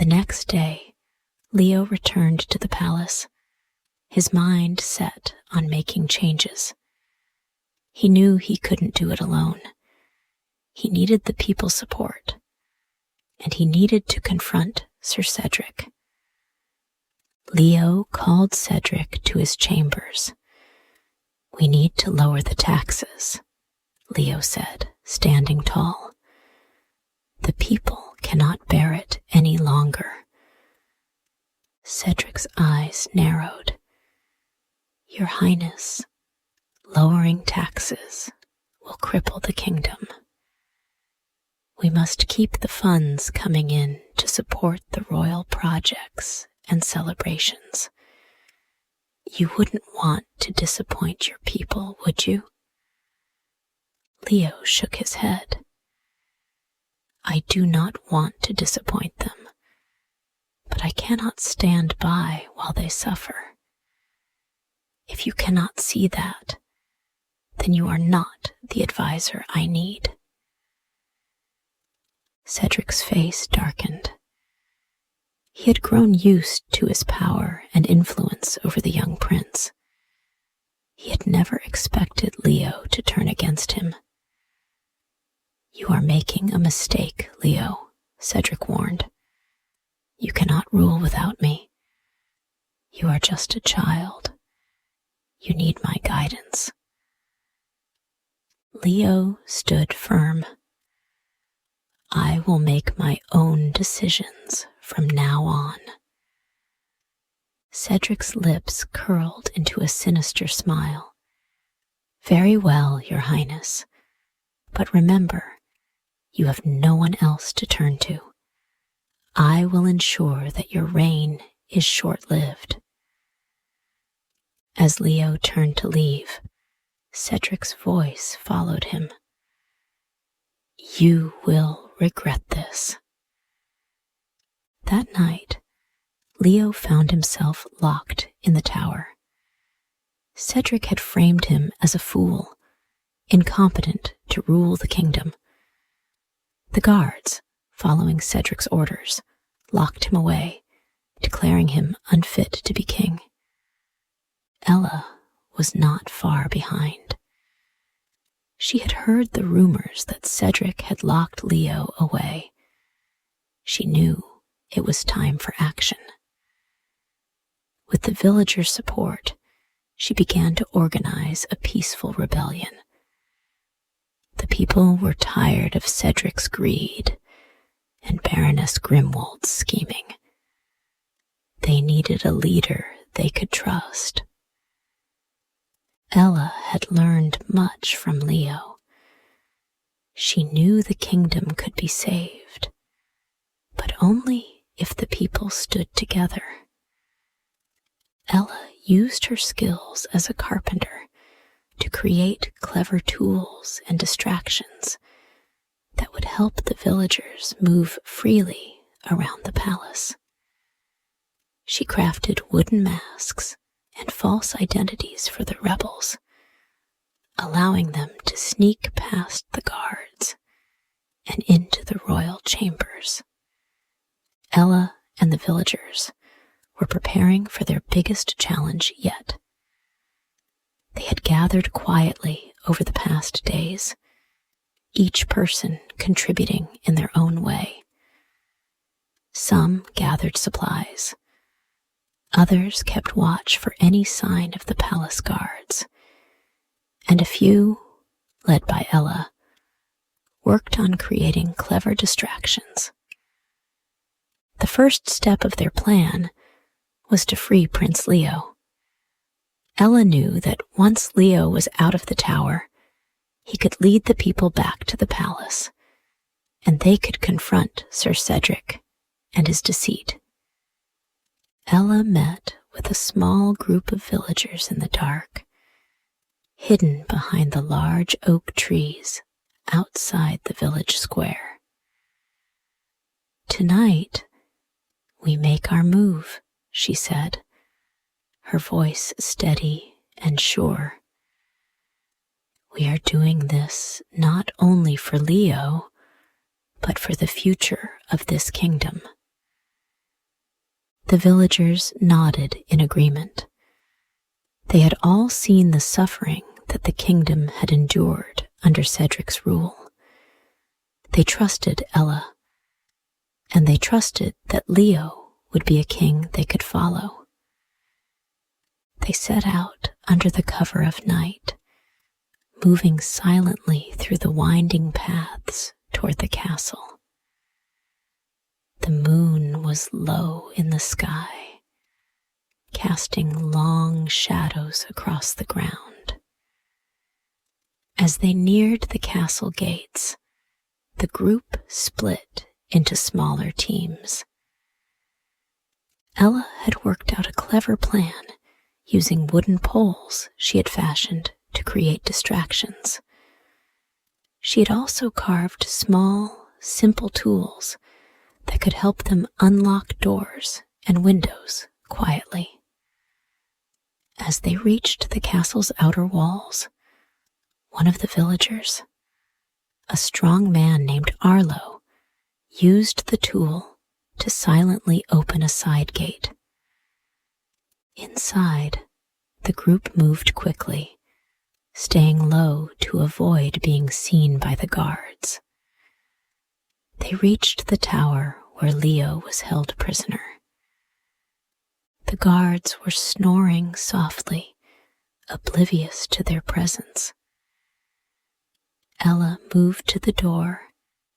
The next day, Leo returned to the palace, his mind set on making changes. He knew he couldn't do it alone. He needed the people's support, and he needed to confront Sir Cedric. Leo called Cedric to his chambers. "We need to lower the taxes," Leo said, standing tall. "The people cannot bear it any longer." Cedric's eyes narrowed. "Your Highness, lowering taxes will cripple the kingdom. We must keep the funds coming in to support the royal projects and celebrations. You wouldn't want to disappoint your people, would you?" Leo shook his head. "I do not want to disappoint them, but I cannot stand by while they suffer. If you cannot see that, then you are not the advisor I need." Cedric's face darkened. He had grown used to his power and influence over the young prince. He had never expected Leo to turn against him. "You are making a mistake, Leo," Cedric warned. "You cannot rule without me. You are just a child. You need my guidance." Leo stood firm. "I will make my own decisions from now on." Cedric's lips curled into a sinister smile. "Very well, Your Highness, but remember, you have no one else to turn to. I will ensure that your reign is short-lived." As Leo turned to leave, Cedric's voice followed him. "You will regret this." That night, Leo found himself locked in the tower. Cedric had framed him as a fool, incompetent to rule the kingdom. The guards, following Cedric's orders, locked him away, declaring him unfit to be king. Ella was not far behind. She had heard the rumors that Cedric had locked Leo away. She knew it was time for action. With the villagers' support, she began to organize a peaceful rebellion. The people were tired of Cedric's greed and Baroness Grimwald's scheming. They needed a leader they could trust. Ella had learned much from Leo. She knew the kingdom could be saved, but only if the people stood together. Ella used her skills as a carpenter to create clever tools and distractions that would help the villagers move freely around the palace. She crafted wooden masks and false identities for the rebels, allowing them to sneak past the guards and into the royal chambers. Ella and the villagers were preparing for their biggest challenge yet. They had gathered quietly over the past days, each person contributing in their own way. Some gathered supplies. Others kept watch for any sign of the palace guards, and a few, led by Ella, worked on creating clever distractions. The first step of their plan was to free Prince Leo. Ella knew that once Leo was out of the tower, he could lead the people back to the palace, and they could confront Sir Cedric and his deceit. Ella met with a small group of villagers in the dark, hidden behind the large oak trees outside the village square. "Tonight, we make our move," she said, her voice steady and sure. "We are doing this not only for Leo, but for the future of this kingdom. The villagers nodded in agreement. They had all seen the suffering that the kingdom had endured under Cedric's rule. They trusted Ella, and they trusted that Leo would be a king they could follow. They set out under the cover of night, moving silently through the winding paths toward the castle. The moon was low in the sky, casting long shadows across the ground. As they neared the castle gates, the group split into smaller teams. Ella had worked out a clever plan using wooden poles she had fashioned to create distractions. She had also carved small, simple tools that could help them unlock doors and windows quietly. As they reached the castle's outer walls, one of the villagers, a strong man named Arlo, used the tool to silently open a side gate. Inside, the group moved quickly, staying low to avoid being seen by the guards. They reached the tower where Leo was held prisoner. The guards were snoring softly, oblivious to their presence. Ella moved to the door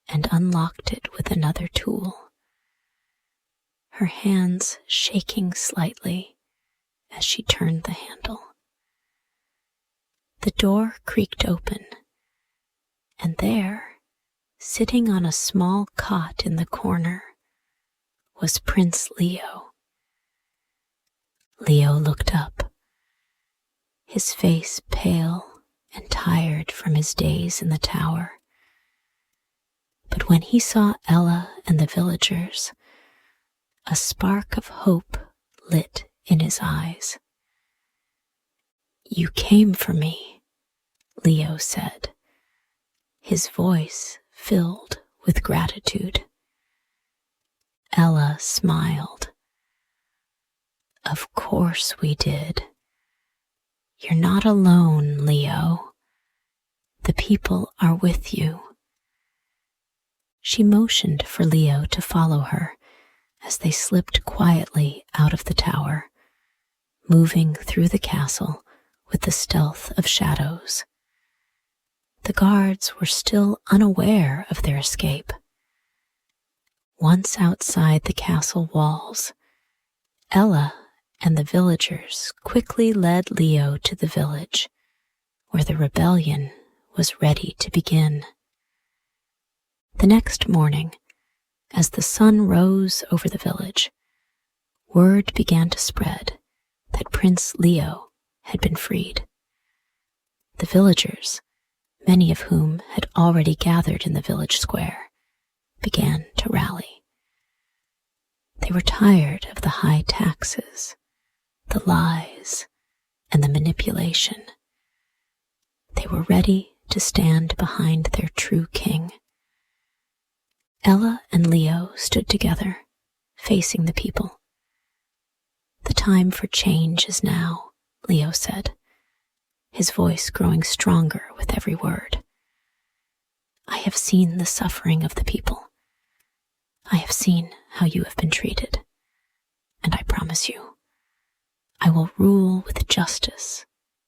and unlocked it with another tool, her hands shaking slightly as she turned the handle. The door creaked open, and there, sitting on a small cot in the corner, was Prince Leo. Leo looked up, his face pale and tired from his days in the tower. But when he saw Ella and the villagers, a spark of hope lit in his eyes. "You came for me," Leo said, his voice filled with gratitude. Ella smiled. "Of course we did. You're not alone, Leo. The people are with you." She motioned for Leo to follow her as they slipped quietly out of the tower, moving through the castle with the stealth of shadows. The guards were still unaware of their escape. Once outside the castle walls, Ella and the villagers quickly led Leo to the village, where the rebellion was ready to begin. The next morning, as the sun rose over the village, word began to spread that Prince Leo had been freed. The villagers, many of whom had already gathered in the village square, began to rally. They were tired of the high taxes, the lies, and the manipulation. They were ready to stand behind their true king. Ella and Leo stood together, facing the people. "The time for change is now," Leo said, his voice growing stronger with every word. "I have seen the suffering of the people. I have seen how you have been treated, and I promise you, I will rule with justice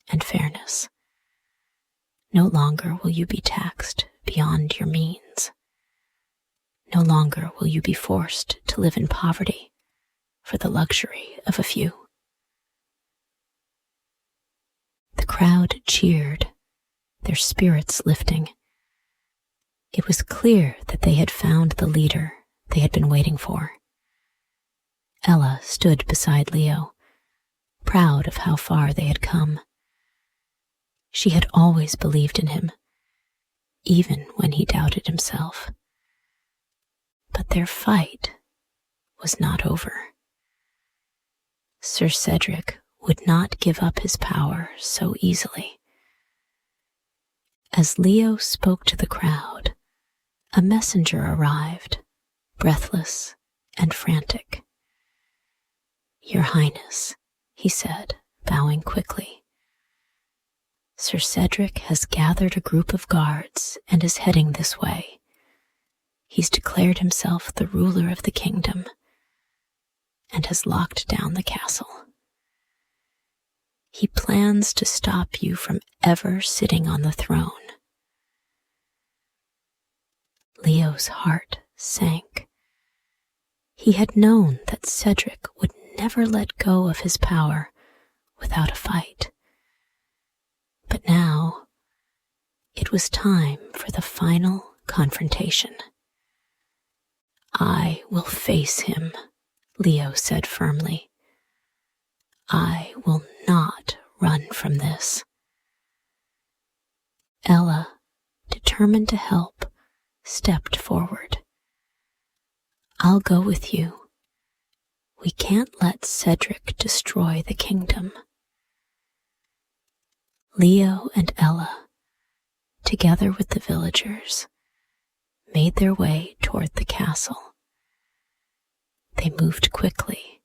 and fairness. No longer will you be taxed beyond your means. No longer will you be forced to live in poverty for the luxury of a few." The crowd cheered, their spirits lifting. It was clear that they had found the leader they had been waiting for. Ella stood beside Leo, proud of how far they had come. She had always believed in him, even when he doubted himself. But their fight was not over. Sir Cedric would not give up his power so easily. As Leo spoke to the crowd, a messenger arrived, breathless and frantic. "Your Highness," he said, bowing quickly. "Sir Cedric has gathered a group of guards and is heading this way. He's declared himself the ruler of the kingdom and has locked down the castle. He plans to stop you from ever sitting on the throne." Leo's heart sank. He had known that Cedric would never let go of his power without a fight. But now, it was time for the final confrontation. "I will face him," Leo said firmly. "I will not run from this." Ella, determined to help, stepped forward. "I'll go with you. We can't let Cedric destroy the kingdom." Leo and Ella, together with the villagers, made their way toward the castle. They moved quickly,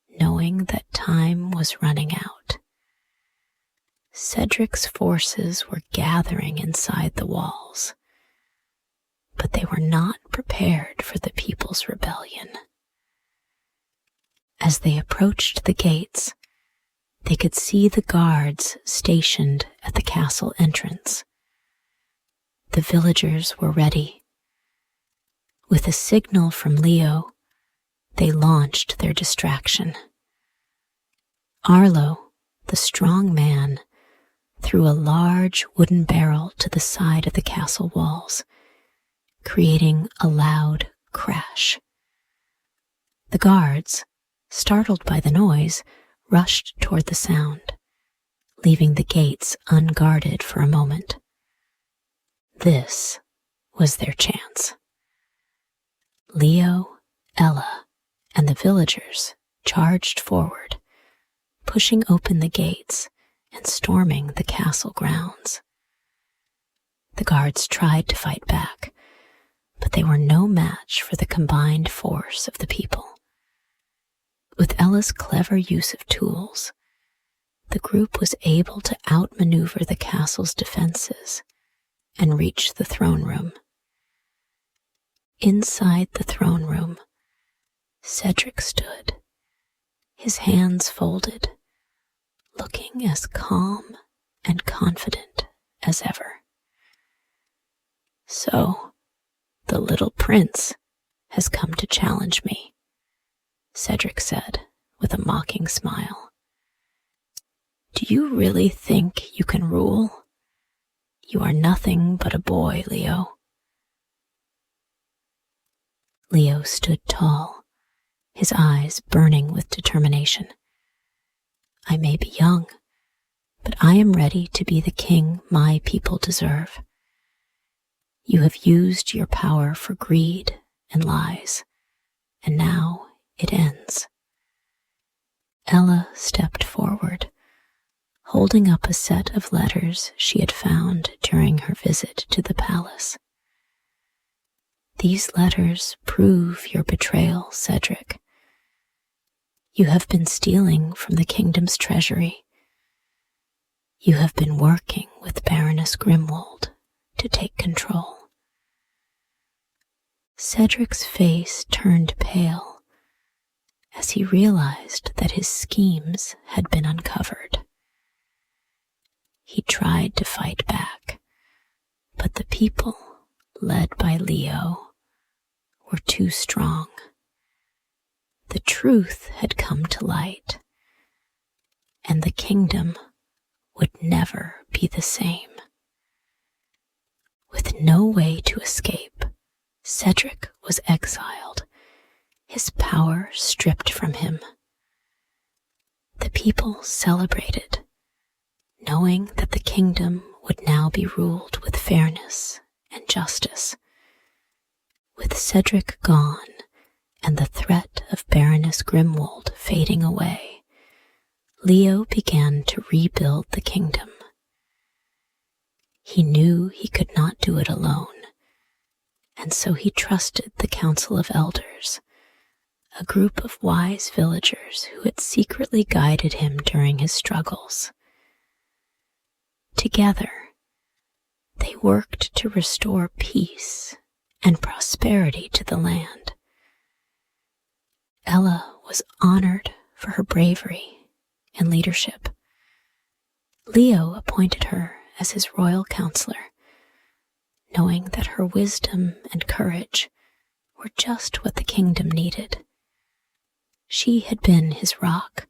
knowing that time was running out. Cedric's forces were gathering inside the walls, but they were not prepared for the people's rebellion. As they approached the gates, they could see the guards stationed at the castle entrance. The villagers were ready. With a signal from Leo, they launched their distraction. Arlo, the strong man, threw a large wooden barrel to the side of the castle walls, creating a loud crash. The guards, startled by the noise, rushed toward the sound, leaving the gates unguarded for a moment. This was their chance. Leo, Ella, and the villagers charged forward, pushing open the gates and storming the castle grounds. The guards tried to fight back, but they were no match for the combined force of the people. With Ella's clever use of tools, the group was able to outmaneuver the castle's defenses and reach the throne room. Inside the throne room, Cedric stood, his hands folded, looking as calm and confident as ever. "So, the little prince has come to challenge me," Cedric said with a mocking smile. "Do you really think you can rule? You are nothing but a boy, Leo." Leo stood tall, his eyes burning with determination. "I may be young, but I am ready to be the king my people deserve. You have used your power for greed and lies, and now it ends." Ella stepped forward, holding up a set of letters she had found during her visit to the palace. "These letters prove your betrayal, Cedric. You have been stealing from the kingdom's treasury. You have been working with Baroness Grimwald to take control." Cedric's face turned pale as he realized that his schemes had been uncovered. He tried to fight back, but the people, led by Leo, were too strong. The truth had come to light, and the kingdom would never be the same. With no way to escape, Cedric was exiled, his power stripped from him. The people celebrated, knowing that the kingdom would now be ruled with fairness and justice. With Cedric gone and the threat of Baroness Grimwald fading away, Leo began to rebuild the kingdom. He knew he could not do it alone, and so he trusted the Council of Elders, a group of wise villagers who had secretly guided him during his struggles. Together, they worked to restore peace and prosperity to the land. Ella was honored for her bravery and leadership. Leo appointed her as his royal counselor, knowing that her wisdom and courage were just what the kingdom needed. She had been his rock,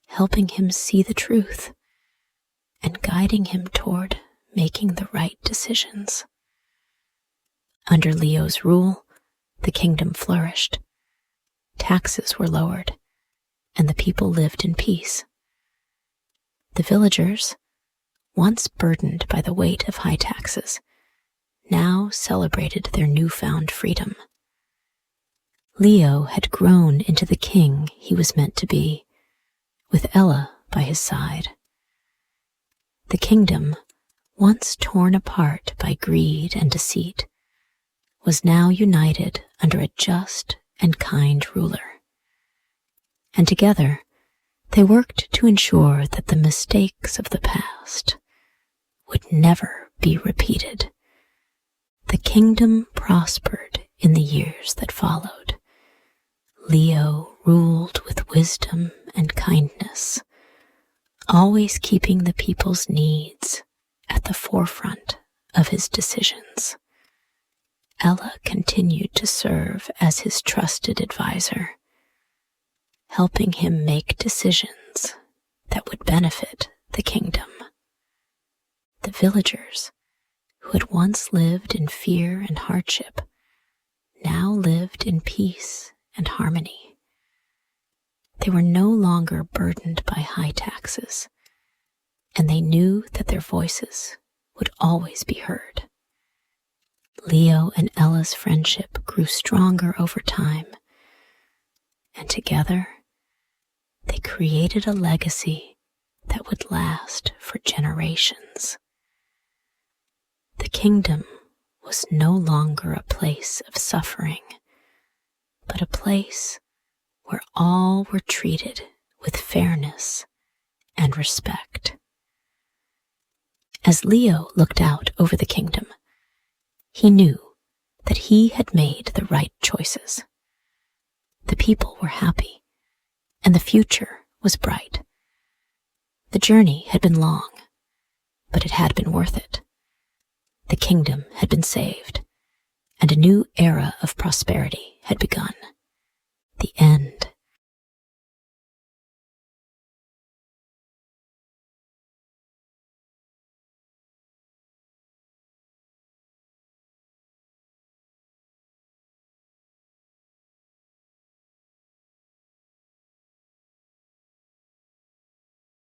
helping him see the truth and guiding him toward making the right decisions. Under Leo's rule, the kingdom flourished. Taxes were lowered, and the people lived in peace. The villagers, once burdened by the weight of high taxes, now celebrated their newfound freedom. Leo had grown into the king he was meant to be, with Ella by his side. The kingdom, once torn apart by greed and deceit, was now united under a just and kind ruler. And together, they worked to ensure that the mistakes of the past would never be repeated. The kingdom prospered in the years that followed. Leo ruled with wisdom and kindness, always keeping the people's needs at the forefront of his decisions. Ella continued to serve as his trusted advisor, helping him make decisions that would benefit the kingdom. The villagers, who had once lived in fear and hardship, now lived in peace and harmony. They were no longer burdened by high taxes, and they knew that their voices would always be heard. Leo and Ella's friendship grew stronger over time, and together they created a legacy that would last for generations. The kingdom was no longer a place of suffering, but a place where all were treated with fairness and respect. As Leo looked out over the kingdom, he knew that he had made the right choices. The people were happy, and the future was bright. The journey had been long, but it had been worth it. The kingdom had been saved, and a new era of prosperity had begun. The end